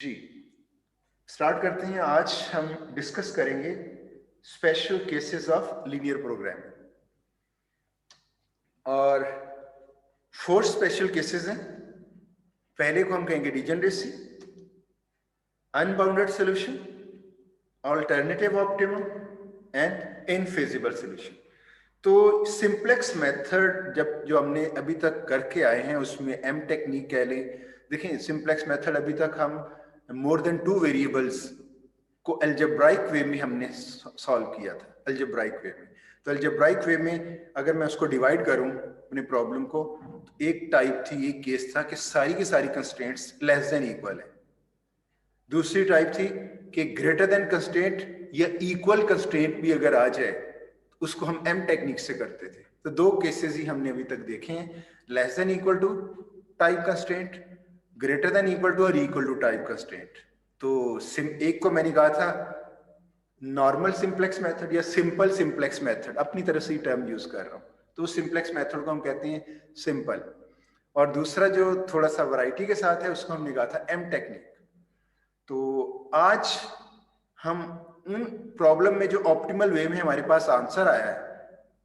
जी, start करते हैं। आज हम डिस्कस करेंगे special cases of linear programming और 4 स्पेशल केसेस हैं। पहले को हम कहेंगे degeneracy, unbounded solution, alternative optimum and infeasible solution. तो सिंप्लेक्स मेथड जो हमने अभी तक करके आए हैं उसमें एम टेक्निक कह लें। देखिए, सिंप्लेक्स मेथड अभी तक हम मोर देन 2 वेरिएबल्स को अलजेब्राइक वे में हमने सॉल्व किया था। अलजेब्राइक वे में, तो अलजेब्राइक वे में अगर मैं उसको डिवाइड करूं अपने प्रॉब्लम को, तो एक टाइप थी, एक केस था कि सारी की सारी कंस्ट्रेंट्स लेस देन इक्वल है। दूसरी टाइप थी कि ग्रेटर देन कंस्ट्रेंट या इक्वल कंस्ट्रेंट भी अगर आ जाए तो उसको हम एम टेक्निक से करते थे। तो 2 केसेस ही हमने अभी तक देखे हैं, less than equal to type constraint, greater than equal to और इक्वल टू टाइप कंस्ट्रेंट। तो एक को मैंने कहा था नॉर्मल सिंप्लेक्स मेथड या सिंपल सिंप्लेक्स मेथड, अपनी तरह से ही टर्म यूज कर रहा हूं। तो सिंप्लेक्स मेथड को हम कहते हैं सिंपल, और दूसरा जो थोड़ा सा वैरायटी के साथ है उसको हमने कहा था एम टेक्निक। तो आज हम उन प्रॉब्लम में जो ऑप्टिमल वे में हमारे पास आंसर आया है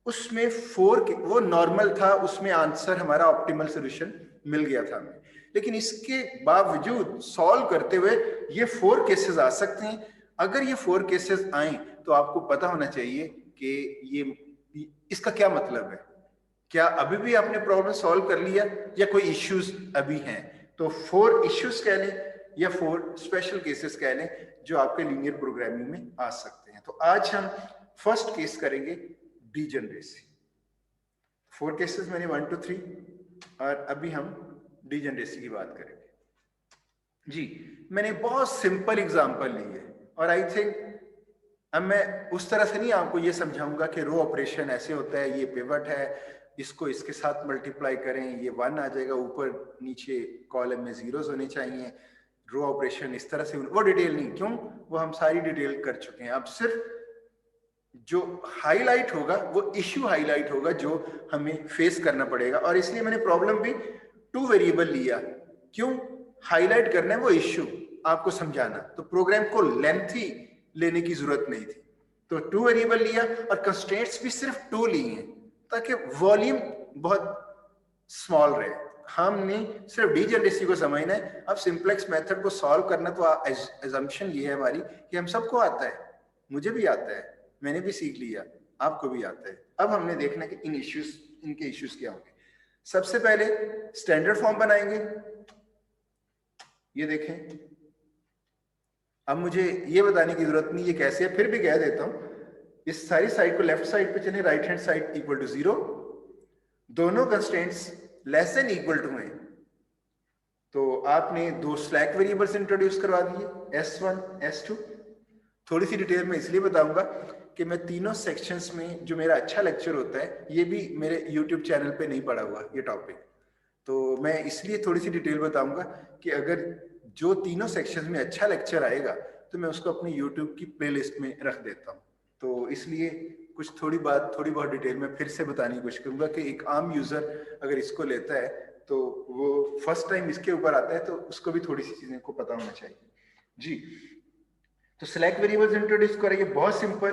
उसमें वो नॉर्मल था, उसमें आंसर हमारा ऑप्टिमल सोल्यूशन मिल गया था हमें। लेकिन इसके बावजूद सॉल्व करते हुए ये 4 केसेस आ सकते हैं। अगर ये 4 केसेस आए तो आपको पता होना चाहिए कि ये इसका क्या मतलब है। क्या अभी भी आपने प्रॉब्लम सॉल्व कर लिया या कोई इश्यूज अभी हैं? तो 4 इश्यूज कह लें या 4 स्पेशल केसेस कह लें जो आपके लीनियर प्रोग्रामिंग में आ सकते हैं। तो आज हम फर्स्ट केस करेंगे डीजनरेसी। 4 केसेस मैंने 1 2 3, और अभी हम डीजनरेसी की बात करेंगे। जी, मैंने बहुत सिंपल एग्जांपल ली है, और आई थिंक अब मैं उस तरह से नहीं आपको ये समझाऊंगा कि रो ऑपरेशन ऐसे होता है, ये पिवट है, इसको इसके साथ मल्टीप्लाई करें, ये 1 आ जाएगा, ऊपर नीचे कॉलम में जीरोस होने चाहिए, रो ऑपरेशन इस तरह से, वो डिटेल नहीं। क्यों? वो हम सारी डिटेल कर चुके हैं। अब सिर्फ जो हाईलाइट होगा वो इश्यू हाईलाइट होगा जो हमें फेस करना पड़ेगा, और इसलिए मैंने प्रॉब्लम भी 2 वेरिएबल लिया। क्यों? हाईलाइट करना है वो इश्यू, आपको समझाना। तो प्रोग्राम को लेंथी लेने की जरूरत नहीं थी, तो 2 वेरिएबल लिया, और कंस्ट्रेंट्स भी सिर्फ 2 लिए हैं ताकि वॉल्यूम बहुत स्मॉल रहे। हमने सिर्फ डीजनरेसी को समझना है। अब सिंप्लेक्स मेथड को सॉल्व करना, तो एजम्पशन ये है हमारी कि हम सबको आता है, मुझे भी आता है, मैंने भी सीख लिया, आपको भी आता है। अब हमने देखना कि इनके इश्यूज क्या होंगे। सबसे पहले स्टैंडर्ड फॉर्म बनाएंगे। ये देखें, अब मुझे ये बताने की जरूरत नहीं ये कैसे है, फिर भी कह देता हूं। इस सारी साइड को लेफ्ट साइड पे चले, right hand side equal to 0, दोनों constraints less than equal to हैं, तो आपने 2 स्लैक वेरिएबल्स इंट्रोड्यूस करवा दिए, S1 S2। थोड़ी सी डिटेल में इसलिए बताऊंगा कि मैं तीनों सेक्शंस में जो मेरा अच्छा लेक्चर होता है, ये भी मेरे YouTube चैनल पे नहीं पड़ा हुआ ये टॉपिक, तो मैं इसलिए थोड़ी सी डिटेल बताऊंगा कि अगर जो तीनों सेक्शंस में अच्छा लेक्चर आएगा तो मैं उसको अपनी YouTube की प्लेलिस्ट में रख देता हूँ। तो इसलिए कुछ थोड़ी बहुत डिटेल में फिर से बताने की कोशिश करूंगा कि एक आम यूजर अगर इसको लेता है तो वो फर्स्ट टाइम इसके ऊपर आता है, तो उसको भी थोड़ी सी चीजें को पता होना चाहिए। जी, तो सिलेक्ट वेरिएबल्स इंट्रोड्यूस करेंगे, बहुत सिंपल।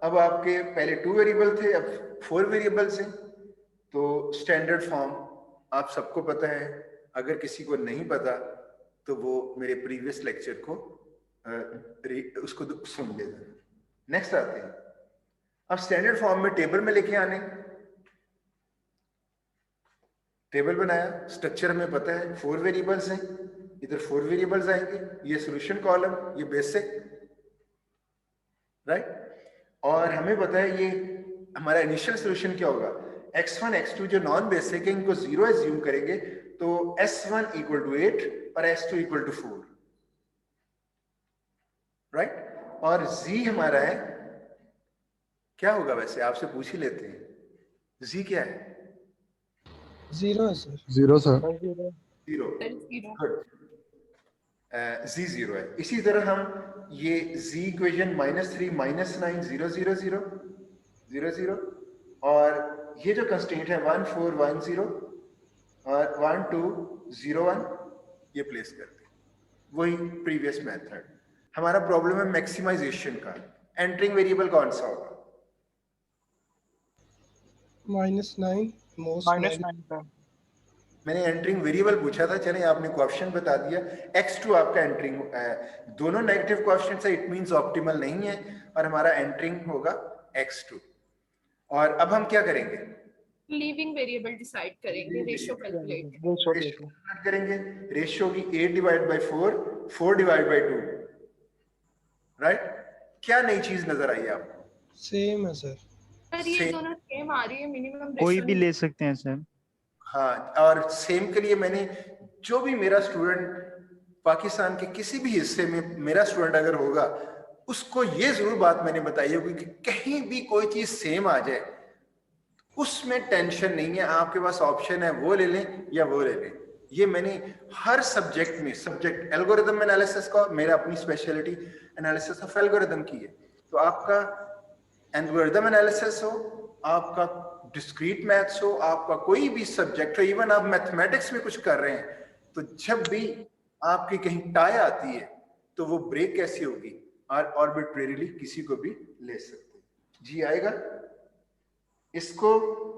अब आपके पहले 2 वेरिएबल थे, अब 4 वेरिएबल्स हैं। तो स्टैंडर्ड फॉर्म आप सबको पता है, अगर किसी को नहीं पता तो वो मेरे प्रीवियस लेक्चर को उसको सुन लेगा। नेक्स्ट आते हैं, अब स्टैंडर्ड फॉर्म में टेबल में लेके आने। टेबल बनाया, स्ट्रक्चर हमें पता है, 4 वेरिएबल्स हैं, इधर 4 वेरिएबल्स आएंगे, ये सॉल्यूशन कॉलम, ये बेसिक, राइट। और हमें पता है ये हमारा इनिशियल सॉल्यूशन क्या होगा, x1 x2 जो नॉन बेसिक है इनको 0 एज्यूम करेंगे, तो s1 इक्वल टू 8 और s2 इक्वल टू 4, राइट। और z हमारा है, क्या होगा वैसे आपसे पूछ ही लेते हैं, z क्या है? 0 है सर। 0 सर। 0, गुड। z 0 है। इसी तरह हम ये z इक्वेशन -3 -9 0 0 0 0 0, और ये जो कंस्ट्रेंट है 1 4 1 0 और 1 2 0 1, ये प्लेस करते हैं। वही प्रीवियस मेथड। हमारा प्रॉब्लम है मैक्सिमाइजेशन का। एंटरिंग वेरिएबल कौन सा होगा? -9 मोस्ट -9 नेगेटिव। का। मैंने एंटरिंग वेरिएबल पूछा था, चलिए आपने क्वेश्चन बता दिया। x2 आपका एंटरिंग, दोनों नेगेटिव क्वेश्चन है, इट मींस ऑप्टिमल नहीं है, और हमारा एंटरिंग होगा x2। और अब हम क्या करेंगे? लीविंग वेरिएबल डिसाइड करेंगे, रेशियो कैलकुलेट करेंगे। रेशियो की 8/4, 4/2, राइट? क्या नई चीज नजर आई आपको? सेम है सर। सर ये दोनों सेम आ रही है, मिनिमम कोई भी ले सकते हैं सर। हाँ, और सेम के लिए मैंने जो भी मेरा स्टूडेंट पाकिस्तान के किसी भी हिस्से में मेरा स्टूडेंट अगर होगा, उसको ये जरूर बात मैंने बताई होगी कि कहीं भी कोई चीज सेम आ जाए उसमें टेंशन नहीं है, आपके पास ऑप्शन है, वो ले लें या वो ले लें। ये मैंने हर सब्जेक्ट में, सब्जेक्ट एल्गोरिथम एनालिसिस का, मेरा अपनी स्पेशलिटी एनालिसिस ऑफ एल्गोरिथम की है। तो आपका एल्गोरिथम एनालिसिस हो, आपका डिस्क्रीट मैथ्स हो, आपका कोई भी सब्जेक्ट हो, इवन आप मैथमेटिक्स में कुछ कर रहे हैं, तो जब भी आपकी कहीं टाई आती है तो वो ब्रेक कैसी होगी? आर्बिट्रेरीली किसी को भी ले सकते हैं। जी आएगा इसको।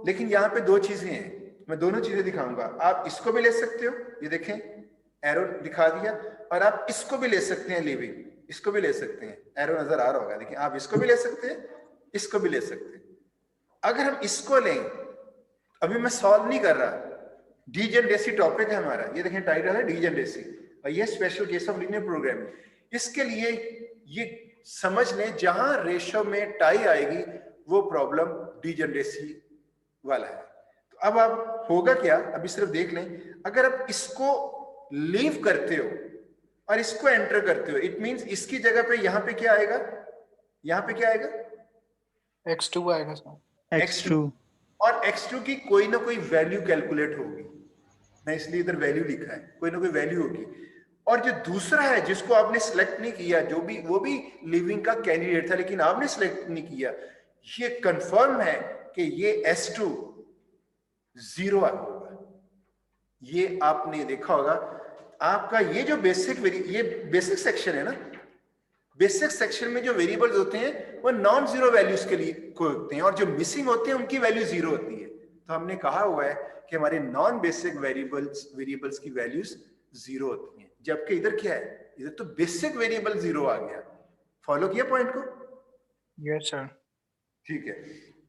लेकिन यहाँ पे दो चीजें हैं, मैं दोनों चीजें दिखाऊंगा। आप इसको भी ले सकते हो, ये देखें एरो दिखा दिया, और आप इसको भी ले सकते हैं लिविंग, इसको भी ले सकते हैं, एरो नजर आ रहा होगा, देखिए आप इसको भी ले सकते हैं, इसको भी ले सकते हैं। अगर हम इसको लें, अभी मैं सॉल्व नहीं कर रहा, डीजेनरेसी टॉपिक है हमारा, ये देखें टाइटल है डीजेनरेसी, और ये special case of linear programming. इसके लिए ये समझ लें, जहां रेशो में टाई आएगी वो प्रॉब्लम डीजेनरेसी वाला है। तो अब आप होगा क्या, अभी सिर्फ देख लें, अगर आप इसको लीव करते हो और इसको एंटर करते हो, इट मींस इसकी जगह पे यहां पे क्या आएगा? यहां पे क्या आएगा? x2 आएगा सर। x2 और x2 की कोई ना कोई वैल्यू कैलकुलेट होगी, मैं इसलिए इधर वैल्यू लिखा है, कोई ना कोई वैल्यू होगी। और जो दूसरा है जिसको आपने सिलेक्ट नहीं किया, जो भी वो भी लिविंग का कैंडिडेट था लेकिन आपने सिलेक्ट नहीं किया, ये कंफर्म है कि ये S2 0 होगा। ये आपने देखा होगा, आपका ये जो ये बेसिक सेक्शन है ना, बेसिक सेक्शन में जो वेरिएबल्स होते हैं वो नॉन जीरो वैल्यूज के लिए को होते हैं, और जो मिसिंग होते हैं उनकी वैल्यू 0 होती है। तो हमने कहा हुआ है कि हमारे नॉन बेसिक वेरिएबल्स की वैल्यूज 0 होती हैं, जबकि इधर क्या है, इधर तो बेसिक वेरिएबल 0 आ गया। फॉलो किया पॉइंट को? Yes sir. ठीक है।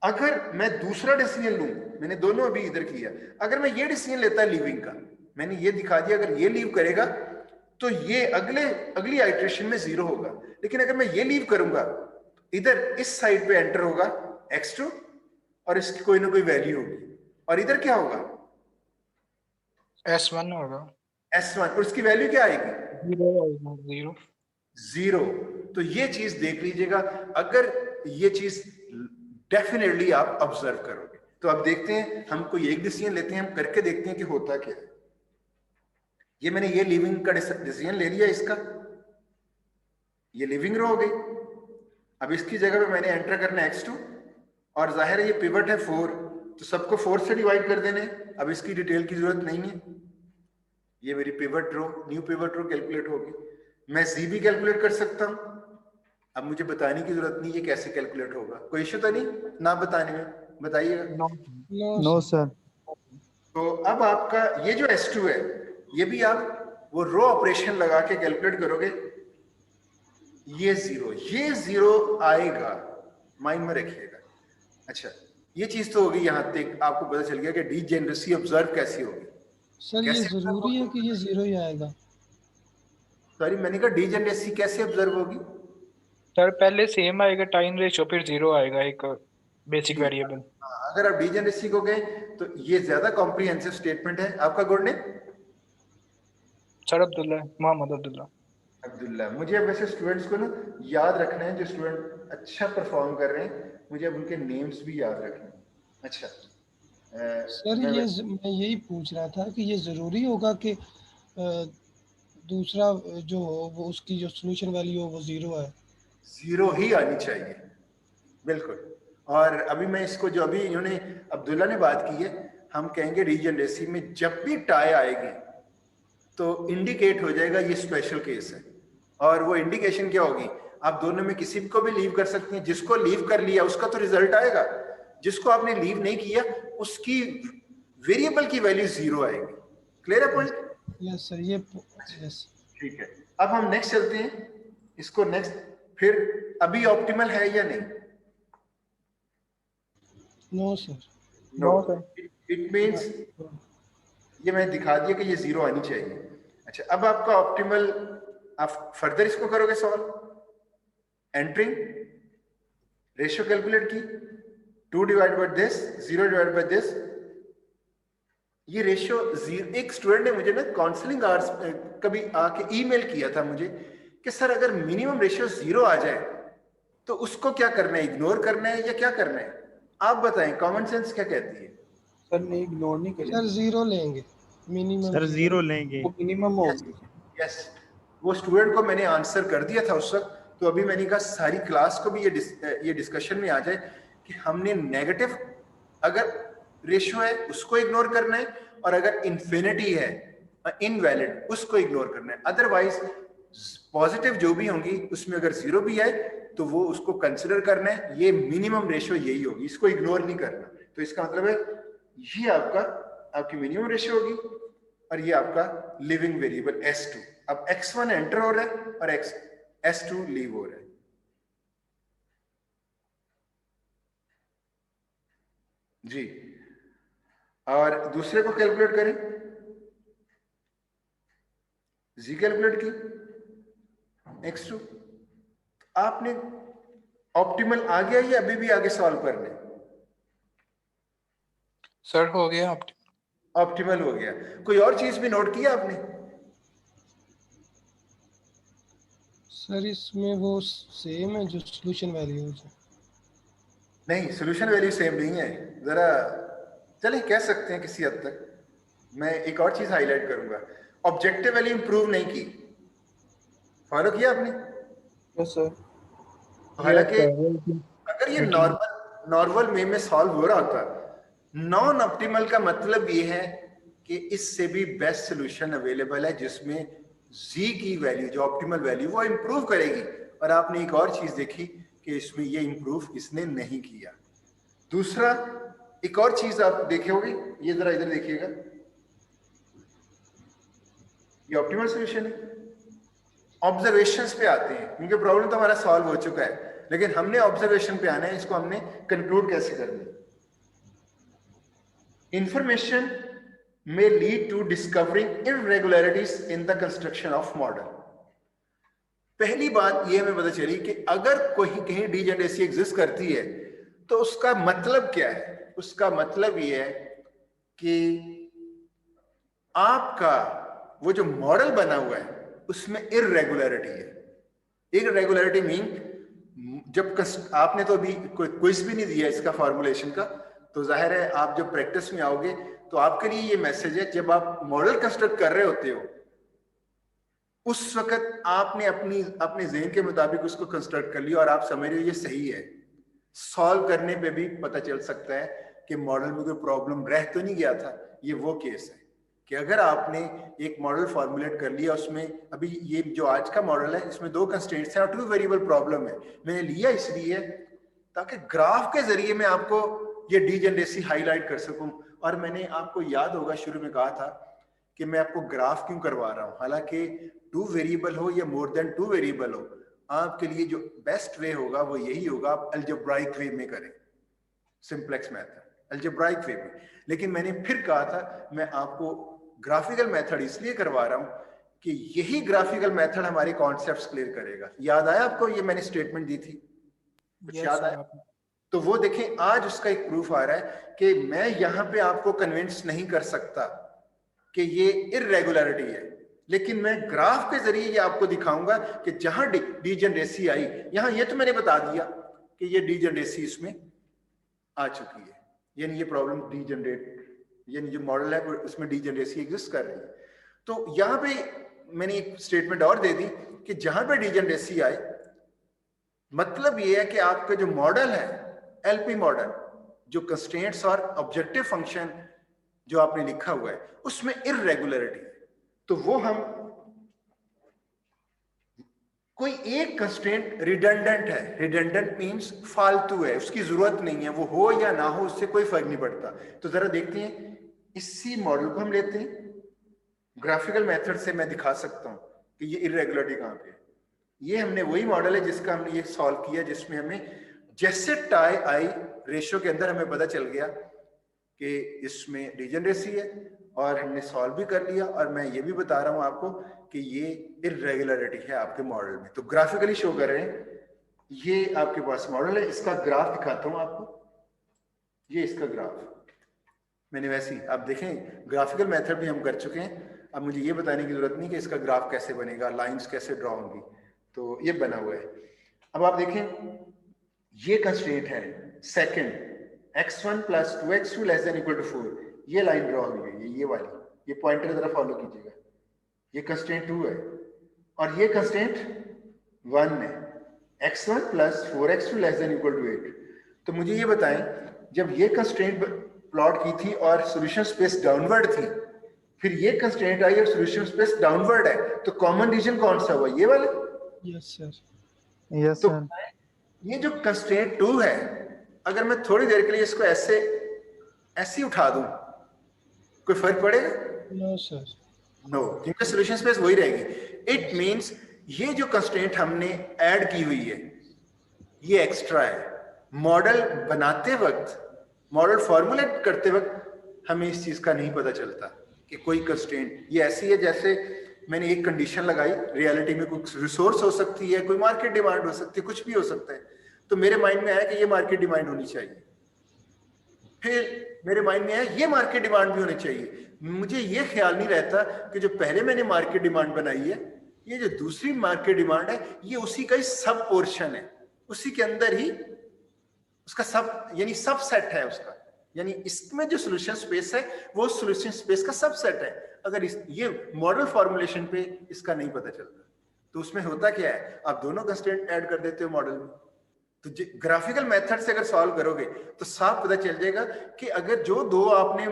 अगर मैं दूसरा डिसीजन लूं, मैंने दोनों अभी इधर किया, अगर मैं ये डिसीजन लेता लिविंग का, मैंने ये दिखा दिया, अगर ये लीव करेगा तो ये अगली आइट्रेशन में 0 होगा। लेकिन अगर मैं ये लीव करूंगा, इधर इस साइड पे एंटर होगा x2 और इसकी कोई ना कोई वैल्यू होगी, और इधर क्या होगा? s1 होगा। s1, और उसकी वैल्यू क्या आएगी? 0 0। तो ये चीज देख लीजिएगा, अगर ये चीज डेफिनेटली आप ऑब्जर्व करोगे। तो अब देखते हैं, हम कोई एक डिसीजन लेते हैं, हम करके देखते हैं कि होता क्या है। ये मैंने ये लिविंग का डिसीजन ले लिया, इसका ये लिविंग रो हो गई। अब इसकी जगह पे मैंने एंटर करना है x2, और जाहिर है ये पिवट है 4, तो सबको 4 से डिवाइड कर देने। अब इसकी डिटेल की जरूरत नहीं है, ये मेरी pivot row, new pivot row calculate होगी। मैं z भी कैलकुलेट कर सकता हूं। अब मुझे बताने की जरूरत नहीं है कैसे कैलकुलेट होगा, कोई इश्यू तो नहीं ना बताने में? बताइएगा। No sir. तो अब आपका ये जो S2 है, ये भी आप वो रो ऑपरेशन लगा के कैलकुलेट करोगे, ये 0 आएगा, माइंड में रखिएगा। अच्छा, ये चीज तो होगी, यहां तक आपको पता चल गया कि डीजेनरेसी ऑब्जर्व कैसी होगी। सर ये जरूरी है कि ये 0 ही आएगा? सॉरी, मैंने कहा डीजेनरेसी कैसे ऑब्जर्व होगी? सर पहले सेम आएगा टाइम रेशियो, फिर 0 आएगा एक बेसिक वेरिएबल। अगर आप डीजेनरेसी को गए तो ये ज्यादा कॉम्प्रिहेंसिव स्टेटमेंट है। आपका good name? Sir Abdullah, Mohammed Abdullah. Abdullah. मुझे अब वैसे स्टूडेंट्स को ना याद रखना है, जो स्टूडेंट अच्छा परफॉर्म कर रहे हैं, मुझे अब उनके नेम्स भी याद रखने हैं। अच्छा सर ये मैं यही पूछ रहा था कि ये ज़रूरी होगा कि दूसरा जो हो वो उसकी जो सोल्यूशन वैल्यू हो वो 0 है? 0 ही आनी चाहिए, बिल्कुल। और अभी मैं इसको, जो अभी इन्होंने अब्दुल्ला ने बात की है, हम कहेंगे डीजेनरेसी में जब भी टाई आएगी तो इंडिकेट हो जाएगा ये स्पेशल केस है। और वो इंडिकेशन क्या होगी, आप दोनों में किसी को भी लीव कर सकते हैं। जिसको लीव कर लिया उसका तो रिजल्ट आएगा, जिसको आपने लीव नहीं किया उसकी वेरिएबल की वैल्यू 0 आएगी। क्लियर है पॉइंट? यस सर, ये यस। ठीक है, अब हम नेक्स्ट चलते हैं इसको नेक्स्ट। फिर अभी ऑप्टिमल है या नहीं? No sir. No sir. It means ये मैंने दिखा दिया कि ये 0 आनी चाहिए। अच्छा, अब आपका ऑप्टिमल, आप फर्दर इसको करोगे सॉल्व। एंटरिंग रेशियो कैलकुलेट की, 2 divide by this, 0 divide by this. ये रेशियो एक स्टूडेंट ने मुझे ना काउंसलिंग आवर्स कभी आके ईमेल किया था मुझे कि सर अगर मिनिमम रेशियो 0 आ जाए तो उसको क्या करना है, इग्नोर करना है या क्या करना है? आप बताएं, कॉमन सेंस क्या कहती है? सर नहीं, इग्नोर नहीं करेंगे सर 0 लेंगे, मिनिमम सर 0 लेंगे। वो मिनिमम होगी। यस, वो स्टूडेंट को मैंने आंसर कर दिया था उस वक्त। तो अभी मैंने कहा सारी क्लास को भी ये डिस्कशन में आ जाए कि हमने नेगेटिव अगर रेशियो है उसको इग्नोर करना है, और अगर इन्फिनिटी है इनवैलिड उसको इग्नोर करना है। अदरवाइज पॉजिटिव जो भी होंगी उसमें अगर 0 भी आए तो वो उसको कंसिडर करना है। ये मिनिमम रेशियो यही होगी, इसको इग्नोर नहीं करना। तो इसका मतलब है ये आपकी मिनिमम रेशियो होगी और ये आपका लिविंग वेरिएबल S2। अब X1 एंटर हो रहा है और S2 लीव हो रहा है। जी, और दूसरे को कैलकुलेट करें। जी कैलकुलेट की, X2। आपने ऑप्टिमल आ गया या अभी भी आगे सॉल्व करना है? सर हो गया ऑप्टिमल हो गया। कोई और चीज भी नोट किया आपने? सर इसमें वो सेम है जो सॉल्यूशन वैल्यूज है? नहीं, सॉल्यूशन वैल्यू सेम नहीं है। जरा चलें कह सकते हैं किसी हद तक। मैं एक और चीज हाईलाइट करूंगा, ऑब्जेक्टिव वैल्यू इंप्रूव नहीं की। फॉलो किया आपने? Yes sir. हालांकि अगर ये नॉर्मल वे में सॉल्व हो रहा होता, नॉन ऑप्टिमल का मतलब ये है कि इससे भी बेस्ट सॉल्यूशन अवेलेबल है जिसमें जी की वैल्यू जो ऑप्टिमल वैल्यू वो इंप्रूव करेगी। और आपने एक और चीज देखी कि इसमें ये इंप्रूव इसने नहीं किया। दूसरा, एक और चीज आप देखे होगे, ये जरा इधर देखिएगा, ये ऑप्टिमल सॉल्यूशन है। ऑब्जर्वेशंस पे आते हैं क्योंकि प्रॉब्लम तो हमारा सॉल्व हो चुका है, लेकिन हमने ऑब्जर्वेशन पे आना है, इसको हमने कंक्लूड कैसे करना है। Information may lead to discovering irregularities in the construction of model। पहली बात ये हमें पता चली कि अगर कोई कहीं डिजेनरेसी एग्जिस्ट करती है तो उसका मतलब क्या है? उसका मतलब ये है कि आपका वो जो मॉडल बना हुआ है उसमें इररेगुलरिटी है। इररेगुलरिटी मीन जब आपने तो अभी कोई क्विज भी नहीं दिया इसका फॉर्मुलेशन का, तो जाहिर है आप जब प्रैक्टिस में आओगे तो आपके लिए ये मैसेज है, जब आप मॉडल कंस्ट्रक्ट कर रहे होते हो उस वक्त आपने अपने ज़हन के मुताबिक उसको कंस्ट्रक्ट कर लिया और आप समझ रहे हो ये सही है। सॉल्व करने पे भी पता चल सकता है कि मॉडल में कोई प्रॉब्लम रह तो नहीं गया था। ये वो केस है कि अगर आपने एक मॉडल फॉर्मुलेट कर लिया, उसमें अभी ये जो आज का मॉडल है इसमें 2 कंस्ट्रेंट्स हैं और 2 वेरिएबल प्रॉब्लम है। मैंने लिया इसलिए ताकि ग्राफ के जरिए मैं आपको ये डिजेनरेसी हाईलाइट कर सकूं। और मैंने आपको याद होगा शुरू में कहा था कि मैं आपको ग्राफ क्यों करवा रहा हूं। हालांकि 2 वेरिएबल हो या मोर देन 2 वेरिएबल हो, आपके लिए जो बेस्ट वे होगा वो यही होगा, आप अलजेब्राइक वे में करें, सिंप्लेक्स मेथड अलजेब्राइक वे में। लेकिन मैंने फिर कहा था मैं आपको ग्राफिकल मेथड इसलिए करवा रहा हूं कि यही ग्राफिकल मेथड हमारे कॉन्सेप्ट्स क्लियर करेगा। याद आया आपको? ये मैंने स्टेटमेंट दी थी, कुछ याद आया? तो वो देखें, आज उसका एक प्रूफ आ रहा है कि मैं यहां पे आपको कन्विंस नहीं कर सकता कि ये इररेगुलरिटी है, लेकिन मैं ग्राफ के जरिए ये आपको दिखाऊंगा कि जहां डिजेनरेसी आई, यहां ये तो मैंने बता दिया कि ये डिजेनरेसी इसमें आ चुकी है, यानी ये प्रॉब्लम डिजेनरेट, यानी जो मॉडल है उसमें डिजेनरेसी एग्जिस्ट कर रही है। तो यहां पे मैंने एक स्टेटमेंट और दे दी कि जहां पे डिजेनरेसी आए, मतलब ये है कि आपका जो मॉडल है एलपी मॉडल, जो कंस्ट्रेंट्स और ऑब्जेक्टिव फंक्शन जो आपने लिखा हुआ है उसमें इररेगुलरिटी है। तो वो हम कोई एक कंस्ट्रेंट रिडंडेंट है, रिडंडेंट मींस फालतू है, उसकी जरूरत नहीं है, वो हो या ना हो उससे कोई फर्क नहीं पड़ता। तो जरा देखते हैं, इसी मॉडल को हम लेते हैं, ग्राफिकल मेथड से मैं दिखा सकता हूं कि ये इरेगुलरिटी कहां पे है। ये हमने वही मॉडल है जिसका हमने ये सॉल्व किया, जिसमें हमें जैसे टाई आई रेशियो के अंदर हमें पता चल गया कि इसमें डिजेनरेसी है, और हमने सॉल्व भी कर लिया, और मैं ये भी बता रहा हूं आपको कि ये इरेगुलरिटी है आपके मॉडल में। तो ग्राफिकली शो कर रहे हैं, ये आपके पास मॉडल है, इसका ग्राफ दिखाता हूं आपको। ये इसका ग्राफ मैंने वैसे ही, आप देखें ग्राफिकल मेथड भी हम कर चुके हैं, अब मुझे ये बताने की जरूरत नहीं कि इसका ग्राफ कैसे बनेगा, लाइंस कैसे ड्रॉ होंगी, तो ये बना हुआ है। अब आप देखें, ये कंस्ट्रेंट है second, x1 plus 2x2 less than equal to 4, ये लाइन ड्रॉ हुई है, ये वाली, ये पॉइंटर जरा फॉलो कीजिएगा, ये कंस्ट्रेंट 2 है, और ये कंस्ट्रेंट 1 है, x1 plus 4x2 less than equal to 8। तो मुझे ये बताएं, जब ये कंस्ट्रेंट प्लॉट की थी और सॉल्यूशन स्पेस डाउनवर्ड थी, फिर ये कंस्ट्रेंट आई और सॉल्यूशन स्पेस डाउनवर्ड है, तो कॉमन रीजन कौन सा हुआ, ये वाला? Yes sir. यस तो सर। ये जो कंस्ट्रेंट 2 है, अगर मैं थोड़ी देर के लिए इसको ऐसे ऐसे उठा दूं, कोई फर्क पड़ेगा? No sir. नो, क्योंकि सॉल्यूशन स्पेस वही रहेगी। इट मींस ये जो कंस्ट्रेंट हमने ऐड की हुई है, ये एक्स्ट्रा है। मॉडल बनाते वक्त, मॉडल फॉर्मुलेट करते वक्त हमें इस चीज का नहीं पता चलता कि कोई कंस्ट्रेंट ये ऐसी है, जैसे मैंने एक कंडीशन लगाई, रियलिटी में कुछ रिसोर्स हो सकती है, कोई मार्केट डिमांड हो सकती है, कुछ भी हो सकता है, तो मेरे माइंड में आया कि ये मार्केट डिमांड होनी चाहिए, फिर मेरे माइंड में आया ये मार्केट डिमांड भी होनी चाहिए। मुझे ये ख्याल नहीं रहता कि जो पहले मैंने मार्केट डिमांड बनाई है, ये जो दूसरी मार्केट डिमांड है, ये उसी का ही सब पोर्शन है, उसी के अंदर ही उसका सब, यानी सब सेट है उसका, यानी इसमें जो सॉल्यूशन स्पेस है वो सॉल्यूशन स्पेस का सबसेट है। अगर ये मॉडल फॉर्मुलेशन पे इसका नहीं पता चलता, तो उसमें होता क्या है, आप दोनों कंस्ट्रेंट ऐड कर देते हो मॉडल में, तो ग्राफिकल मेथड से अगर सॉल्व करोगे तो साफ पता चल जाएगा कि अगर जो दो आपने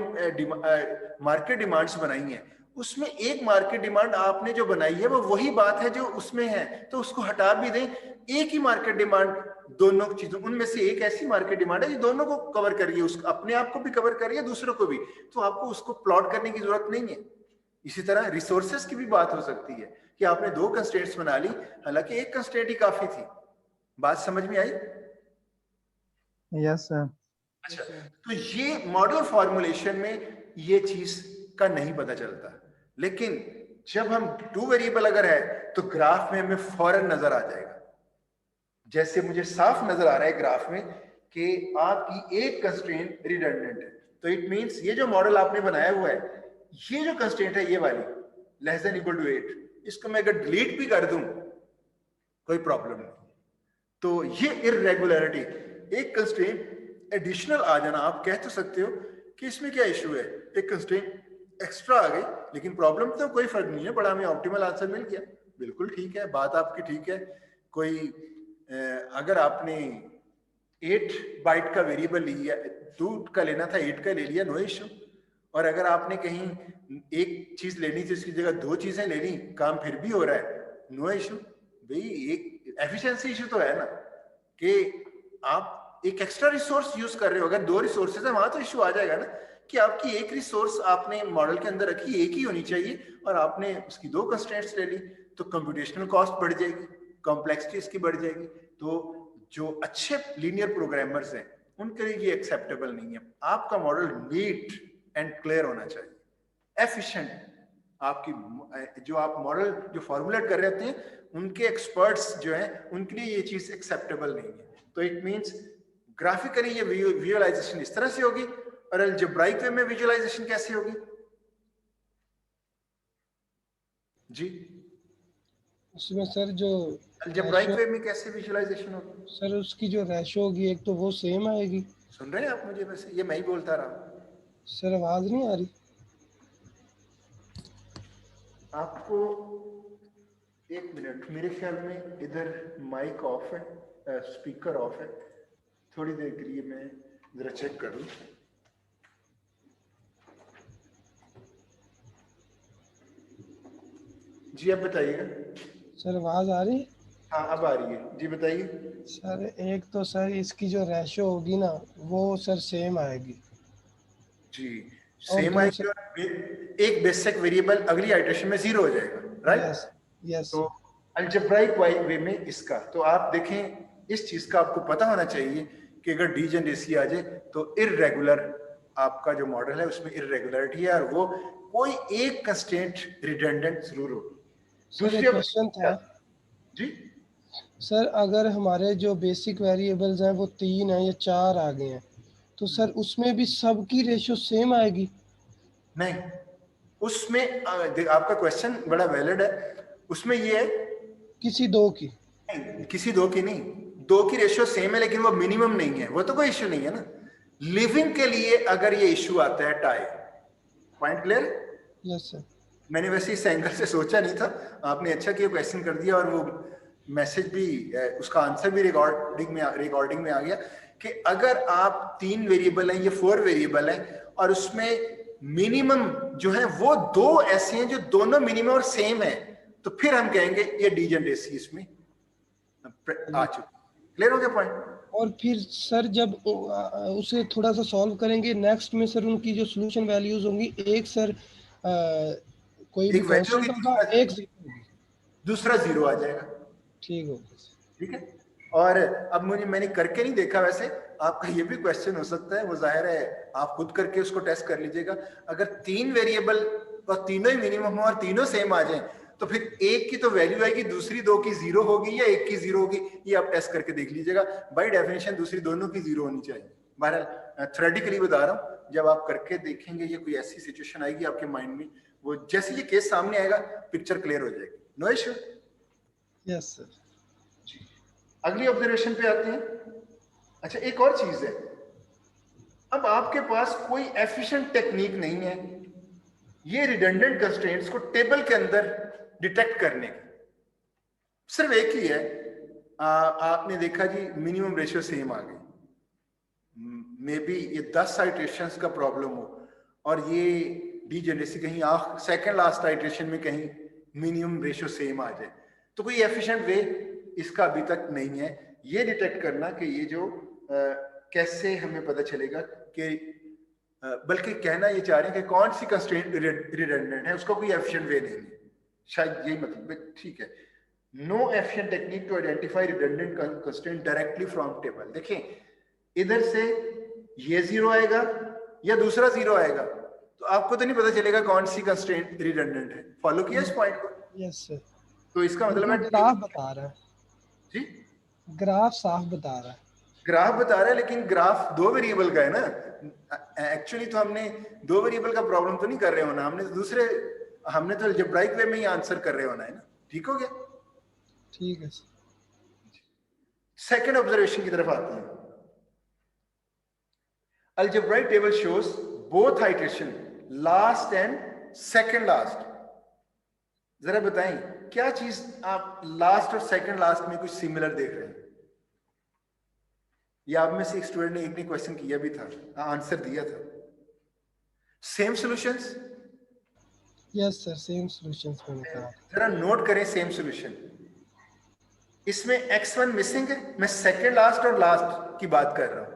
मार्केट डिमांड्स बनाई हैं, उसमें एक मार्केट डिमांड आपने जो बनाई है वो वही बात है जो उसमें है, तो उसको हटा भी दें, एक ही मार्केट डिमांड दोनों चीजों, उनमें से एक ऐसी मार्केट डिमांड है जो दोनों को कवर कर रही है, उसको अपने आप को भी कवर कर रही है, दूसरों को भी, तो आपको उसको प्लॉट करने की जरूरत नहीं है। इसी तरह रिसोर्सेस की भी बात हो सकती है कि आपने दो कंस्ट्रेंट्स बना ली, हालांकि एक कंस्ट्रेंट ही काफी थी। बात समझ में आई? Yes sir. अच्छा, तो ये मॉडल फॉर्मुलेशन में ये चीज का नहीं पता चलता, लेकिन जब हम 2 वेरिएबल अगर है तो ग्राफ में हमें फौरन नजर आ जाएगा। जैसे मुझे साफ नजर आ रहा है ग्राफ में कि आपकी एक कंस्ट्रेंट रिडंडेंट है, तो इट मींस ये जो मॉडल आपने बनाया हुआ है, ये जो कंस्ट्रेंट है ये वाली लेस देन इक्वल टू 8, इसको मैं अगर डिलीट भी कर दूं कोई प्रॉब्लम नहीं। तो ये इरेगुलरिटी, एक कंस्ट्रेंट एडिशनल आ जाना, आप कह तो सकते हो कि इसमें क्या इशू है, एक कंस्ट्रेंट एक्स्ट्रा आ गई, लेकिन प्रॉब्लम तो कोई फर्क नहीं है, बड़ा हमें ऑप्टिमल आंसर मिल गया, बिल्कुल ठीक है, बात आपकी ठीक है। कोई अगर आपने 8 बाइट का वेरिएबल लिया, 2 का लेना था 8 का ले लिया, नो इशू। और अगर आपने कहीं एक चीज लेनी थी उसकी जगह 2 चीजें ले ली, काम फिर भी हो रहा है, नो इशू। भाई एक एफिशिएंसी इशू तो है ना, कि आप एक एक्स्ट्रा रिसोर्स यूज कर रहे हो, अगर 2 रिसोर्सेज है वहां तो इशू आ जाएगा ना, कि आपकी एक रिसोर्स आपने मॉडल के अंदर रखी, एक ही होनी चाहिए, और आपने उसकी 2 कंस्ट्रेंट्स ले ली, तो कंप्यूटेशनल कॉस्ट बढ़ जाएगी, कॉम्प्लेक्सिटी इसकी बढ़ जाएगी। तो जो अच्छे लीनियर प्रोग्रामर्स हैं उनके लिए ये एक्सेप्टेबल नहीं है। आपका मॉडल नीट एंड क्लियर होना चाहिए, एफिशिएंट। आपकी जो आप मॉडल जो फॉर्मुलेट कर रहे होते हैं, उनके एक्सपर्ट्स जो हैं उनके लिए ये चीज एक्सेप्टेबल नहीं है। तो इट मींस ग्राफिकली ये विजुअलाइजेशन इस तरह से होगी, और अलजेब्राइक वे में विजुअलाइजेशन कैसे होगी जी? उसमें सर जो अलजेब्राइक वे में कैसे विजुअलाइजेशन होगी सर, उसकी जो रेशो होगी एक तो वो सेम आएगी। सुन रहे हैं आप मुझे? वैसे ये मैं ही बोलता रहा, सर आवाज नहीं आ रही आपको? एक मिनट, मेरे ख्याल में इधर माइक ऑफ है, स्पीकर ऑफ है, थोड़ी देर के लिए मैं जरा चेक कर लूं। जी आप बताइएगा। सर आवाज आ रही है? हाँ अब आ रही है, जी बताइए। सर एक तो सर इसकी जो रेशो होगी ना वो सर सेम आएगी, जी और सेम आएगी, दूसरा और एक बेसिक वेरिएबल अगली आइटरेशन में 0 हो जाएगा, राइट। यस यस तो अलजेब्राइक वे में इसका, तो आप देखें इस चीज का आपको पता होना चाहिए कि अगर डीजेनरेसी आ जाए तो इररेगुलर आपका जो मॉडल है उसमें इररेगुलरिटी है, और वो कोई एक कंस्ट्रेंट रिडंडेंट जरूर हो। सर एक क्वेश्चन था जी सर, अगर हमारे जो बेसिक वेरिएबल्स हैं वो 3 हैं या 4 आ गए हैं तो सर उसमें भी सबकी रेशो सेम आएगी? नहीं, उसमें आपका क्वेश्चन बड़ा वैलिड है। उसमें ये है किसी दो की? नहीं, किसी दो की नहीं, दो की रेशियो सेम है लेकिन वो मिनिमम नहीं है, वो तो कोई इश्यू नहीं है ना। लिविंग के लिए अगर ये इश्यू आता है tie, point clear? Yes sir. मैंने वैसे इस एंगल से सोचा नहीं था, आपने अच्छा किया क्वेश्चन कर दिया, और वो मैसेज भी उसका आंसर भी रिकॉर्डिंग में आ गया कि अगर आप 3 वेरिएबल हैं, ये 4 वेरिएबल है, और उसमें मिनिमम जो है वो 2 ऐसे हैं जो दोनों मिनिमम और सेम है, तो फिर हम कहेंगे ये डीजेनरेसी इसमें आ चुकी। क्लियर हो गया पॉइंट? और फिर सर जब उसे थोड़ा सा सॉल्व करेंगे नेक्स्ट में सर उनकी जो सॉल्यूशन वैल्यूज होंगी, एक सर कोई भी एक वैल्यू होगी, कांस्टेंट होगा, एक जीरो होगी, दूसरा 0 आ जाएगा। ठीक होगा। ठीक है, और अब मैंने करके नहीं देखा, वैसे आपका ये भी क्वेश्चन हो सकता है, वो जाहिर है आप खुद करके उसको टेस्ट कर लीजिएगा। अगर 3 वेरिएबल और तीनों ही मिनिमम हो और तीनों सेम आ जाएं, तो फिर एक की तो वैल्यू आएगी, दूसरी 2 की 0 होगी, या एक की 0 होगी, ये आप टेस्ट करके देख लीजिएगा। बाय डेफिनेशन दूसरी दोनों की 0 होनी चाहिए। बहरहाल थ्योरेटिकली बता रहा हूँ, जब आप करके देखेंगे ये कोई ऐसी सिचुएशन आएगी आपके माइंड में, वो जैसे ये केस सामने आएगा पिक्चर क्लियर हो जाएगी। No issue. Yes sir. अगली ऑब्जर्वेशन पे आते हैं। अच्छा एक और चीज है, अब आपके पास कोई एफिशिएंट टेक्निक नहीं है ये रिडंडेंट कंस्ट्रेंट्स को टेबल के अंदर डिटेक्ट करने की, सिर्फ एक ही है। आपने देखा जी मिनिमम रेशियो सेम आ गई, मे बी ये 10 आइट्रेशंस का प्रॉब्लम हो, और ये डीजेनरेसी कहीं सेकंड लास्ट आइट्रेशन में कहीं मिनिमम रेशियो सेम आ जाए, तो कोई एफिशिएंट वे इसका अभी तक नहीं है ये डिटेक्ट करना कि ये जो कैसे हमें पता चलेगा कि बल्कि कहना ये चाह रहे हैं कि कौन सी कंस्ट्रेंट रिडंडेंट है, उसका कोई एफिशिएंट वे नहीं है, शायद यही मतलब। ठीक है, no efficient technique to identify redundant constraint directly from table. देखें इधर से ये 0 आएगा या दूसरा 0 आएगा, तो आपको तो नहीं पता चलेगा कौन सी कंस्ट्रेंट रिडंडेंट है। फॉलो किया इस पॉइंट को? Yes sir. तो इसका मतलब है ग्राफ बता रहा है जी, ग्राफ साफ बता रहा है, ग्राफ बता रहा है, लेकिन ग्राफ 2 वेरिएबल का है ना। एक्चुअली तो हमने 2 वेरिएबल का प्रॉब्लम तो नहीं कर रहे होना, हमने तो अलजेब्राइक वे में ही आंसर कर रहे होना है ना। ठीक हो गया? ठीक है सर। सेकंड ऑब्जर्वेशन की तरफ आते हैं। Algebraic table shows both iteration last and second last. जरा बताएं क्या चीज आप लास्ट और सेकंड लास्ट में कुछ सिमिलर देख रहे हैं? या आप में से एक स्टूडेंट ने एक ने क्वेश्चन किया भी था, आंसर दिया था। Same solutions? Yes sir, same solutions मैंने कहा। जरा नोट करें सेम सॉल्यूशन। इसमें x1 मिसिंग है, मैं सेकंड लास्ट और लास्ट की बात कर रहा हूं।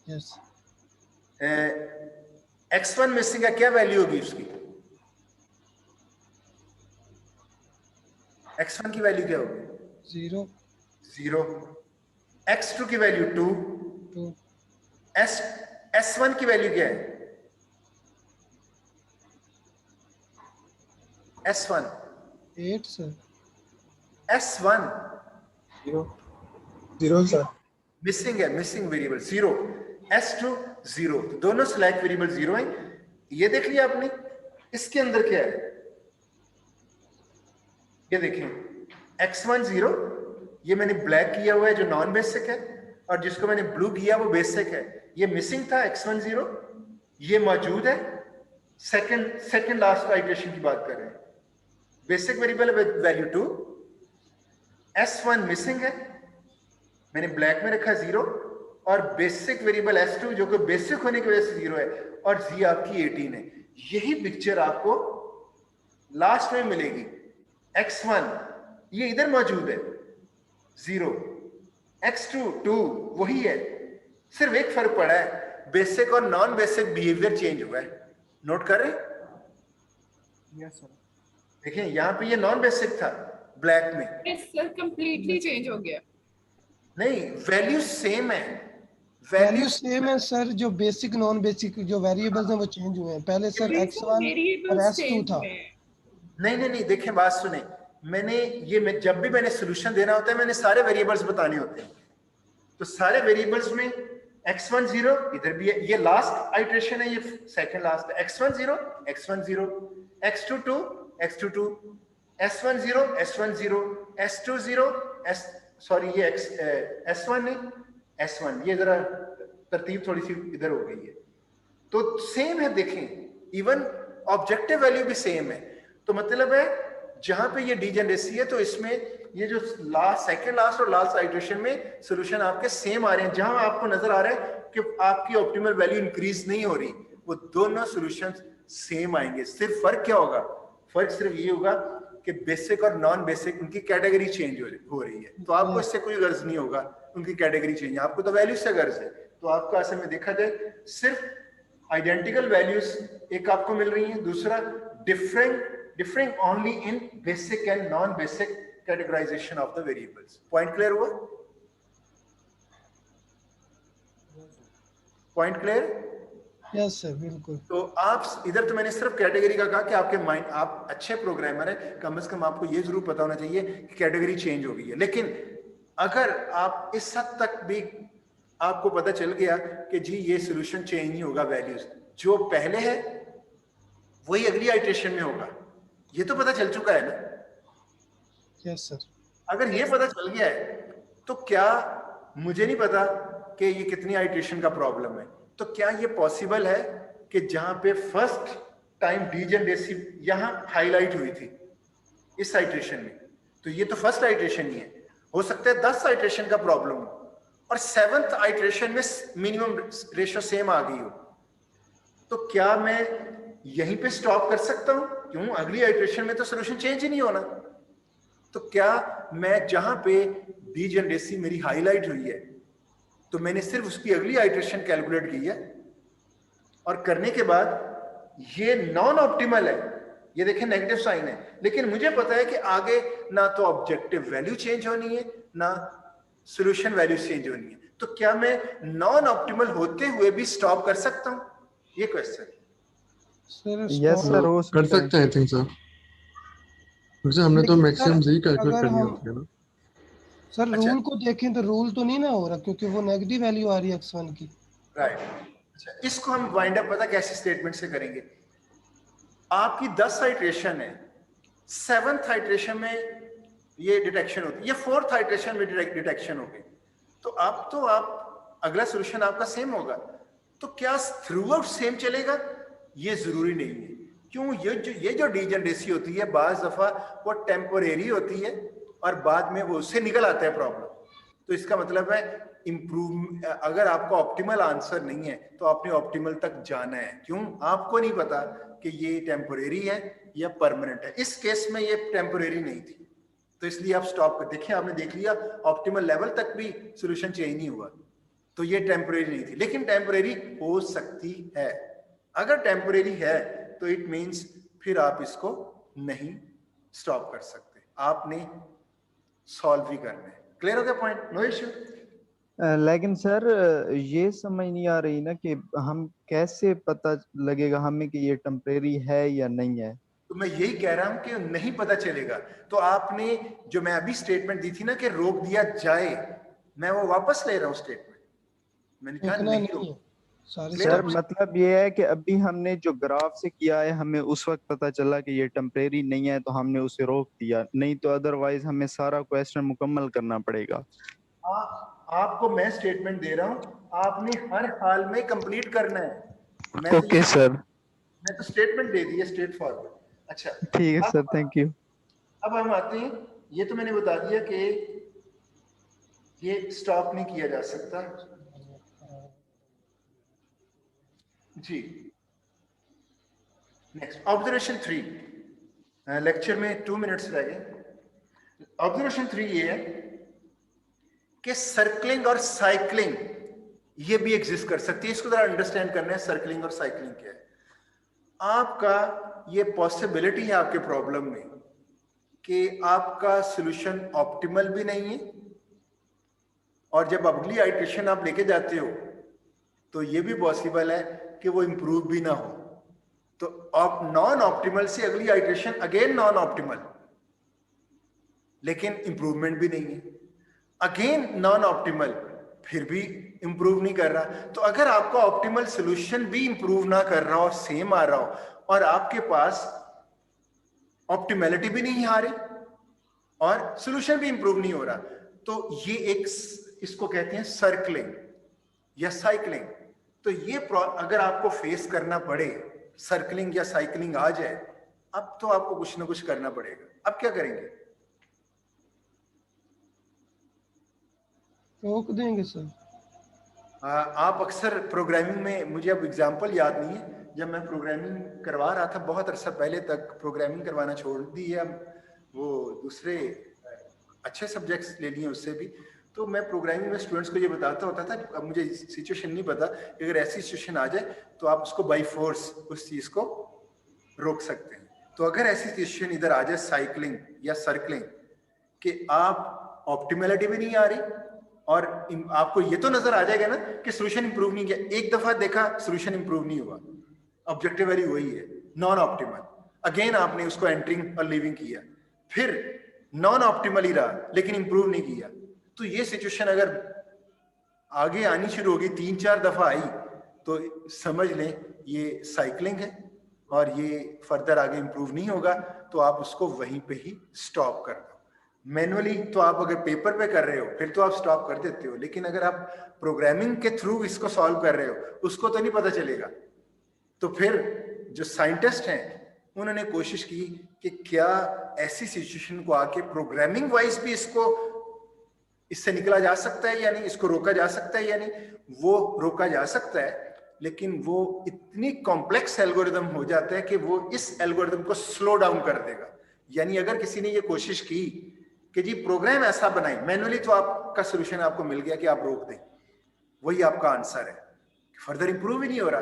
यस। x1 मिसिंग है, क्या वैल्यू होगी उसकी? x1 की वैल्यू क्या होगी? 0। x2 की वैल्यू 2। s1 की वैल्यू क्या है? s1 8 sir. s1 0 sir. Missing है, मिसिंग वेरिएबल 0। s2 0, तो दोनों सिलेक्ट वेरिएबल 0 हैं। ये देख लिया आपने। इसके अंदर क्या है ये देखें, x1 0, ये मैंने ब्लैक किया हुआ है जो नॉन बेसिक है, और जिसको मैंने ब्लू किया वो बेसिक है। ये मिसिंग था x1 0, ये मौजूद है। सेकंड लास्ट आइटरेशन की बात कर रहे हैं। Basic variable value 2, s1 missing है, मैंने ब्लैक में रखा 0, और बेसिक वेरिएबल s2 जो कि बेसिक होने की वजह से 0 है, और z आपकी 18 है। यही पिक्चर आपको लास्ट में मिलेगी x1 ये इधर मौजूद है 0, x2 2 वही है, सिर्फ एक फर्क पड़ा है, बेसिक और नॉन बेसिक बिहेवियर चेंज हुआ है। नोट कर रहे हैं? Yes sir. देखिए यहाँ पे ये नॉन बेसिक था ब्लैक में, यस सर, कंप्लीटली चेंज हो गया। नहीं वैल्यू सेम है, वैल्यू सेम है सर, जो बेसिक नॉन बेसिक जो वेरिएबल्स हैं वो चेंज हुए हैं। पहले सर x1 और वेरिएबल्स s2 चेंज था। हुए हैं। नहीं देखें बात सुने, मैं जब भी मैंने सोल्यूशन देना होता है मैंने सारे वेरिएबल्स बताने होते हैं, तो सारे वेरिएबल्स में x1 0 इधर भी है, ये लास्ट आइटरेशन है, ये सेकंड लास्ट है, x1 0 x1 0, x2 2 x2 2, s1 0 s1 0, s2 0 sorry ये s1 नहीं s1, ये जरा तरतीब थोड़ी सी इधर हो गई है, तो सेम है। देखें इवन ऑब्जेक्टिव वैल्यू भी सेम है, तो मतलब है जहां पे ये डीजेनरेसी है तो इसमें ये जो सेकंड लास्ट और लास्ट आइटरेशन में सॉल्यूशन आपके सेम आ रहे हैं। जहां आपको नजर आ रहा है कि आपकी ऑप्टिमल वैल्यू इंक्रीज नहीं हो रही, वो दोनों सॉल्यूशन सेम आएंगे। सिर्फ फर्क क्या होगा? फर्क सिर्फ ये होगा कि बेसिक और नॉन बेसिक उनकी कैटेगरी चेंज हो रही है, तो आपको इससे कोई गर्ज नहीं होगा उनकी कैटेगरी चेंज, आपको तो वैल्यू से गर्ज है। तो आपका असल में देखा जाए सिर्फ आइडेंटिकल वैल्यूज एक आपको मिल रही हैं, दूसरा differing only in basic and non basic categorization of the variables. Point clear हुआ? Point clear? यस सर, बिल्कुल। तो आप इधर तो मैंने सिर्फ कैटेगरी का कहा कि आपके माइंड, आप अच्छे प्रोग्रामर हैं, कम से कम आपको ये जरूर पता होना चाहिए कि कैटेगरी चेंज हो गई है। लेकिन अगर आप इस हद तक भी आपको पता चल गया कि जी ये सॉल्यूशन चेंज नहीं होगा, वैल्यूज जो पहले है वही अगली आइटरेशन में होगा, ये तो पता चल चुका है ना? Yes sir. अगर ये पता चल गया है तो क्या, मुझे नहीं पता कि ये कितनी आइटरेशन का प्रॉब्लम है, तो क्या ये पॉसिबल है कि जहां पे फर्स्ट टाइम डीजेनरेसी यहां हाईलाइट हुई थी इस आइटरेशन में, तो ये तो फर्स्ट आइटरेशन ही है, हो सकता है 10 आइटरेशन का प्रॉब्लम हो और 7th आइटरेशन में मिनिमम रेशियो सेम आ गई हो, तो क्या मैं यहीं पे स्टॉप कर सकता हूं? क्यों, अगली आइटरेशन में तो सॉल्यूशन चेंज ही नहीं होना। तो क्या मैं जहां पे डीजेनरेसी मेरी हाईलाइट हुई है तो मैंने सिर्फ उसकी अगली आइटरेशन कैलकुलेट की है और करने के बाद ये नॉन ऑप्टिमल है, ये देखें नेगेटिव साइन है, लेकिन मुझे पता है कि आगे ना तो ऑब्जेक्टिव वैल्यू चेंज होनी है ना सॉल्यूशन वैल्यू चेंज होनी है, तो क्या मैं नॉन ऑप्टिमल होते हुए भी स्टॉप कर सकता हूं? ये क्वेश्चन। यस सर, हो कर सकते हैं आई थिंक सर, क्योंकि हमने तो मैक्सिमम जी कैलकुलेट अगर करनी हम होती है ना। सर अच्छा। रूल को देखें तो रूल तो नहीं ना हो रहा, क्योंकि वो नेगेटिव वैल्यू आ रही है x1 की। राइट। अच्छा, इसको हम वाइंड अप पता कैसे स्टेटमेंट से करेंगे? आपकी 10 आइटरेशन है, 7th आइटरेशन में ये डिटेक्शन होती है, ये 4th आइटरेशन में डिटेक्शन होगी, तो आप अगला सॉल्यूशन आपका सेम होगा, तो क्या थ्रू आउट सेम चलेगा? ये जरूरी नहीं है। क्यों? ये जो डीजेनरेसी होती है बाज दफा वो टेम्पोरेरी होती है और बाद में वो उससे निकल आता है प्रॉब्लम, तो इसका मतलब है इंप्रूव, अगर आपका ऑप्टिमल आंसर नहीं है तो आपने ऑप्टिमल तक जाना है। क्यों? आपको नहीं पता कि ये टेम्पोरेरी है या परमानेंट है। इस केस में ये टेम्पोरेरी नहीं थी, तो इसलिए आप स्टॉप कर देखिए, आपने देख लिया ऑप्टिमल लेवल तक भी सॉल्यूशन चेंज नहीं हुआ, तो ये टेम्पोरेरी नहीं थी, लेकिन टेम्पोरेरी हो सकती है। अगर टेम्पोरेरी है तो इट मींस फिर आप इसको नहीं स्टॉप कर सकते, आपने सॉल्व ही करना है। क्लियर हो गया पॉइंट? No issue. लेकिन सर ये समझ नहीं आ रही ना कि हम कैसे पता लगेगा हमें कि ये टेम्परेरी है या नहीं है। तो मैं यही कह रहा हूं कि नहीं पता चलेगा, तो आपने जो मैं अभी स्टेटमेंट दी थी ना कि रोक दिया जाए, मैं वो वापस ले रहा हूं स्टेटमेंट, मैंने कहा इतना नहीं नहीं रोक। है सारे सर steps। मतलब ये है कि अभी हमने जो ग्राफ से किया है हमें उस वक्त पता चला कि ये टेम्परेरी नहीं है तो हमने उसे रोक दिया, नहीं तो अदरवाइज हमें सारा क्वेश्चन मुकम्मल करना पड़ेगा। आपको मैं स्टेटमेंट दे रहा हूं, आपने हर हाल में कंप्लीट करना है। ओके सर, मैं तो स्टेटमेंट दे दी है स्ट्रेट फॉरवर्ड। अच्छा, ठीक है सर, थैंक यू। अब हम आते हैं, ये तो मैंने बता दिया कि ये स्टॉप नहीं किया जा सकता जी। नेक्स्ट ऑब्जर्वेशन 3, लेक्चर में 2 मिनट्स रह गए। ऑब्जर्वेशन 3 ये है कि सर्कलिंग और साइकिलिंग ये भी एग्जिस्ट कर सकती है। इसको जरा अंडरस्टैंड करना है, सर्कलिंग और साइकिलिंग क्या है। आपका ये पॉसिबिलिटी है आपके प्रॉब्लम में कि आपका सॉल्यूशन ऑप्टिमल भी नहीं है, और जब अगली आइट्रेशन आप लेके जाते हो तो ये भी पॉसिबल है कि वो इंप्रूव भी ना हो। तो आप नॉन ऑप्टिमल से अगली आइट्रेशन अगेन नॉन ऑप्टिमल, लेकिन इंप्रूवमेंट भी नहीं है, अगेन नॉन ऑप्टिमल, फिर भी इंप्रूव नहीं कर रहा। तो अगर आपका ऑप्टिमल सॉल्यूशन भी इंप्रूव ना कर रहा हो, सेम आ रहा हो, और आपके पास ऑप्टिमैलिटी भी नहीं आ रही और सॉल्यूशन भी इंप्रूव नहीं हो रहा, तो ये एक, इसको कहते हैं सर्कलिंग या साइकिलिंग। तो ये अगर आपको फेस करना पड़े, सर्कलिंग या साइकिलिंग आ जाए, अब तो आपको कुछ ना कुछ करना पड़ेगा। अब क्या करेंगे? रोक देंगे सर। आप अक्सर प्रोग्रामिंग में, मुझे अब एग्जांपल याद नहीं है, जब मैं प्रोग्रामिंग करवा रहा था बहुत अरसा पहले तक, प्रोग्रामिंग करवाना छोड़ दी है, अब वो दूसरे अच्छे सब्जेक्ट्स ले लिए उससे भी। तो मैं प्रोग्रामिंग में स्टूडेंट्स को ये बताता होता था, अब मुझे सिचुएशन नहीं पता, अगर ऐसी सिचुएशन आ जाए तो आप उसको बाय फोर्स उस चीज को रोक सकते हैं। तो अगर ऐसी सिचुएशन इधर आ जाए साइकिलिंग या सर्कलिंग, कि आप ऑप्टिमैलिटी भी नहीं आ रही और आपको ये तो नजर आ जाएगा ना कि सॉल्यूशन इंप्रूव नहीं किया, एक दफा देखा सॉल्यूशन इंप्रूव नहीं हुआ, ऑब्जेक्टिव वैल्यू वही है, नॉन ऑप्टिमल, अगेन आपने उसको एंटरिंग और लीविंग किया, फिर नॉन ऑप्टिमल ही रहा लेकिन इंप्रूव नहीं किया। तो ये सिचुएशन अगर आगे आनी शुरू होगी, 3-4 दफा आई, तो समझ लें ये साइकिलिंग है और ये फर्दर आगे इंप्रूव नहीं होगा, तो आप उसको वहीं पे ही स्टॉप कर दो। मैनुअली तो आप अगर पेपर पे कर रहे हो फिर तो आप स्टॉप कर देते हो, लेकिन अगर आप प्रोग्रामिंग के थ्रू इसको सॉल्व कर रहे हो, उसको तो नहीं पता चलेगा। तो फिर जो साइंटिस्ट हैं उन्होंने कोशिश की कि क्या ऐसी सिचुएशन को आके प्रोग्रामिंग वाइज भी इससे निकला जा सकता है या नहीं, इसको रोका जा सकता है या नहीं। वो रोका जा सकता है, लेकिन वो इतनी कॉम्प्लेक्स एल्गोरिदम हो जाता है कि वो इस एल्गोरिदम को स्लो डाउन कर देगा। यानी अगर किसी ने ये कोशिश की कि जी प्रोग्राम ऐसा बनाए, मैनुअली तो आपका सोल्यूशन आपको मिल गया कि आप रोक दें, वही आपका आंसर है, फर्दर इंप्रूव ही नहीं हो रहा।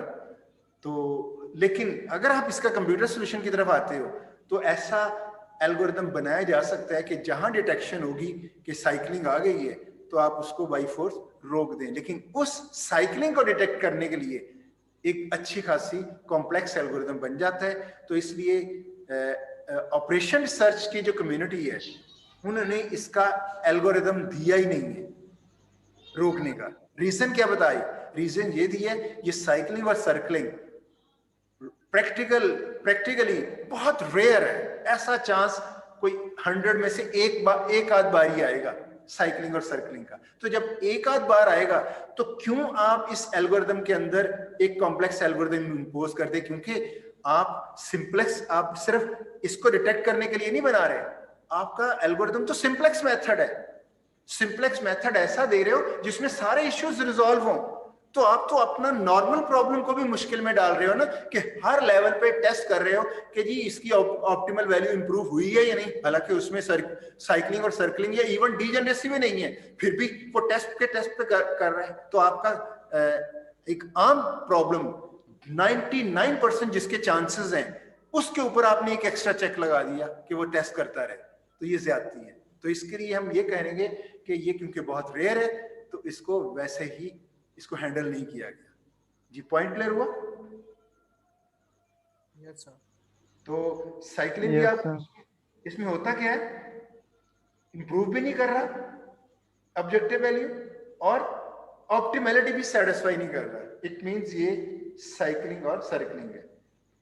तो लेकिन अगर आप इसका कंप्यूटर सोल्यूशन की तरफ आते हो तो ऐसा एल्गोरिदम बनाया जा सकता है कि जहां डिटेक्शन होगी कि साइकिलिंग आ गई है तो आप उसको बाई फोर्स रोक दें, लेकिन उस साइकिलिंग को डिटेक्ट करने के लिए एक अच्छी खासी कॉम्प्लेक्स एल्गोरिदम बन जाता है। तो इसलिए ऑपरेशन रिसर्च की जो कम्युनिटी है उन्होंने इसका एल्गोरिदम दिया ही नहीं है रोकने का। रीजन क्या बताई? रीजन ये दिया है, ये साइकिलिंग और सर्कलिंग प्रैक्टिकली बहुत रेयर है, ऐसा चांस कोई 100 में से एक आध बार ही आएगा साइकिलिंग और सर्कलिंग का। तो जब एक आध बार आएगा तो क्यों आप इस एल्गोरिदम के अंदर एक कॉम्प्लेक्स एल्गोरिदम इंपोज कर दे? क्योंकि आप सिंप्लेक्स, आप सिर्फ इसको डिटेक्ट करने के लिए नहीं बना रहे, आपका एल्गोरिदम तो सिंप्लेक्स मेथड है, सिंप्लेक्स मेथड ऐसा दे रहे हो जिसमें सारे इश्यूज रिजॉल्व हों। तो आप तो अपना नॉर्मल प्रॉब्लम को भी मुश्किल में डाल रहे हो ना, कि हर लेवल पे टेस्ट कर रहे हो कि जी इसकी ऑप्टिमल वैल्यू इंप्रूव हुई है या नहीं, हालांकि उसमें साइकिलिंग और सर्कलिंग या इवन डीजेनरेसी में नहीं है, फिर भी वो टेस्ट पे कर रहे हैं। तो आपका एक आम प्रॉब्लम 99% जिसके चांसेस हैं उसके ऊपर आपने एक एक्स्ट्रा चेक लगा दिया कि वो टेस्ट करता रहे, तो ये ज्यादती है। तो इसके लिए हम ये कहेंगे कि ये क्योंकि बहुत रेयर है तो इसको वैसे ही इसको हैंडल नहीं किया गया। जी पॉइंट क्लियर हुआ? Yes sir. तो साइकिलिंग भी आप, इसमें होता क्या है, इंप्रूव भी नहीं कर रहा ऑब्जेक्टिव वैल्यू और ऑप्टिमैलिटी भी सेटिस्फाई नहीं कर रहा। इट मींस ये साइकिलिंग और सर्कलिंग है।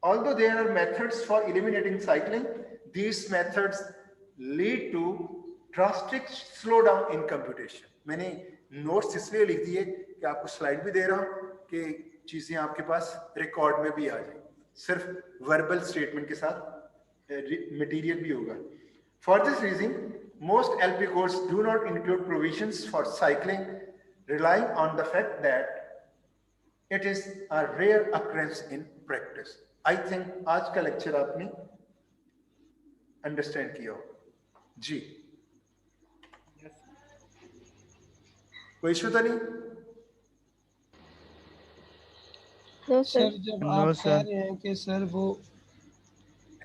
Although there are methods for eliminating cycling, these methods lead to drastic slowdown in computation. मैंने नोट्स इसलिए लिख दिए कि आपको स्लाइड भी दे रहा हूँ कि चीजें आपके पास रिकॉर्ड में भी आ जाए, सिर्फ वर्बल स्टेटमेंट के साथ मटेरियल भी होगा। For this reason, most LP codes do not include provisions for cycling, relying on the fact that it is a rare occurrence in practice. I think आज का लेक्चर आपने अंडरस्टैंड किया हो। जी, कोई इशू तो नहीं? सर जब आप कह रहे हैं कि सर वो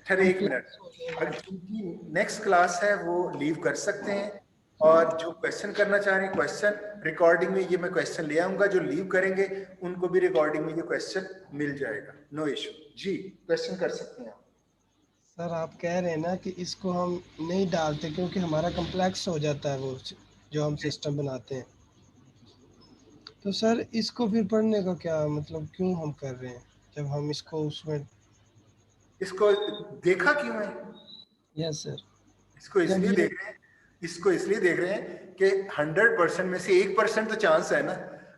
अरे एक मिनट, अगर जिनकी नेक्स्ट क्लास है वो लीव कर सकते हैं, और जो क्वेश्चन करना चाह रहे हैं क्वेश्चन रिकॉर्डिंग में, ये मैं क्वेश्चन ले आऊंगा, जो लीव करेंगे उनको भी रिकॉर्डिंग में ये क्वेश्चन मिल जाएगा, नो इशू। जी, क्वेश्चन कर सकते हैं आप। सर आप कह रहे हैं ना कि इसको हम नहीं डालते क्योंकि हमारा कम्प्लेक्स हो जाता है वो जो हम सिस्टम बनाते हैं, तो सर इसको फिर पढ़ने का क्या मतलब, क्यों हम कर रहे हैं जब हम इसको उसमें। इसको देखा क्यों है? Yes sir. इसको इसलिए देख रहे हैं, इसको इसलिए देख रहे हैं कि 100% में से 1% तो चांस है ना,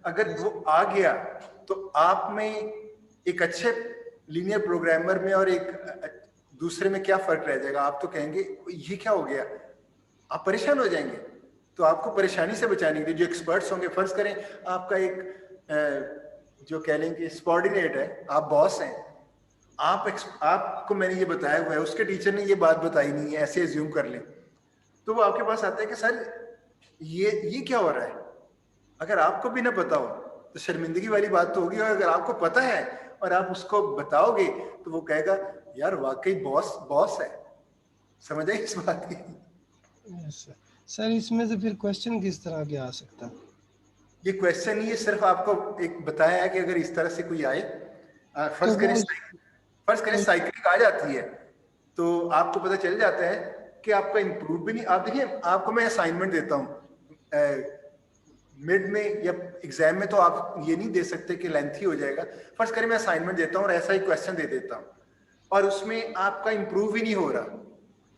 अगर वो आ गया तो आप में एक अच्छे लीनियर प्रोग्रामर में और एक दूसरे में क्या फर्क रह जाएगा? आप तो कहेंगे ये क्या हो गया, आप परेशान हो जाएंगे। तो आपको परेशानी से बचाने के लिए जो एक्सपर्ट्स होंगे, फर्ज करें आपका एक जो कह लेंगे सबॉर्डिनेट है, आप बॉस हैं, आपको मैंने ये बताया हुआ है, उसके टीचर ने ये बात बताई नहीं है, ऐसे एज्यूम कर लें, तो वो आपके पास आता है कि सर ये क्या हो रहा है। अगर आपको भी ना पता हो तो शर्मिंदगी वाली बात तो होगी, और अगर आपको पता है और आप उसको बताओगे तो वो कहेगा यार वाकई बॉस है। समझ आए इस बात की? Yes sir. इसमें से फिर क्वेश्चन किस तरह के आ सकता है? ये क्वेश्चन ये सिर्फ आपको एक बताया है कि अगर इस तरह से कोई आए, फर्ज करें साइक्लिंग आ जाती है, तो आपको पता चल जाता है कि आपका इंप्रूव भी नहीं। आप देखिए, आपको मैं असाइनमेंट देता हूँ मिड में या एग्जाम में, तो आप ये नहीं दे सकते कि लेंथी हो जाएगा। फर्ज करें मैं असाइनमेंट देता हूँ और ऐसा ही क्वेश्चन दे देता हूँ और उसमें आपका इंप्रूव ही नहीं हो रहा,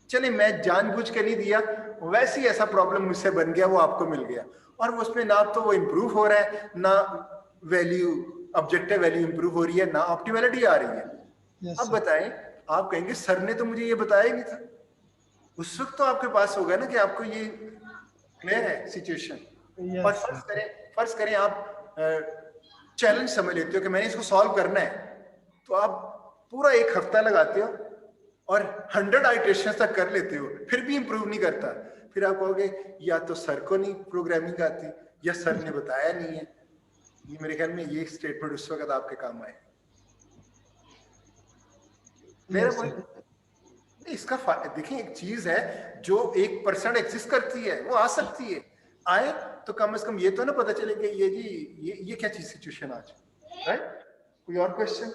चले मैं जानबूझ के नहीं दिया, वैसे ही ऐसा प्रॉब्लम मुझसे बन गया, वो आपको मिल गया, और उसमें ना तो वो इंप्रूव हो रहा है, ना वैल्यू ऑब्जेक्टिव वैल्यू इंप्रूव हो रही है, ना ऑप्टिमैलिटी आ रही है। अब बताएं, आप कहेंगे सर ने तो मुझे ये बताया ही नहीं था। उस वक्त तो आपके पास होगा ना कि आपको ये क्लियर है सिचुएशन। और फर्ज करें आप चैलेंज समझ लेते हो कि मैंने इसको सॉल्व करना है, तो आप पूरा 1 हफ्ता लगाते हो और 100 आइटरेशन तक कर लेते हो, फिर भी इंप्रूव नहीं करता। फिर आप कहोगे या तो सर को नहीं प्रोग्रामिंग आती या सर ने बताया नहीं है। ये मेरे ख्याल में ये स्टेटमेंट उस वक्त आपके काम आए। मेरा इसका देखिए, एक चीज है जो 1% एग्जिस्ट करती है, वो आ सकती है, आए तो कम से कम ये तो ना पता चले कि ये जी ये क्या चीज सिचुएशन आज, राइट? कोई और क्वेश्चन?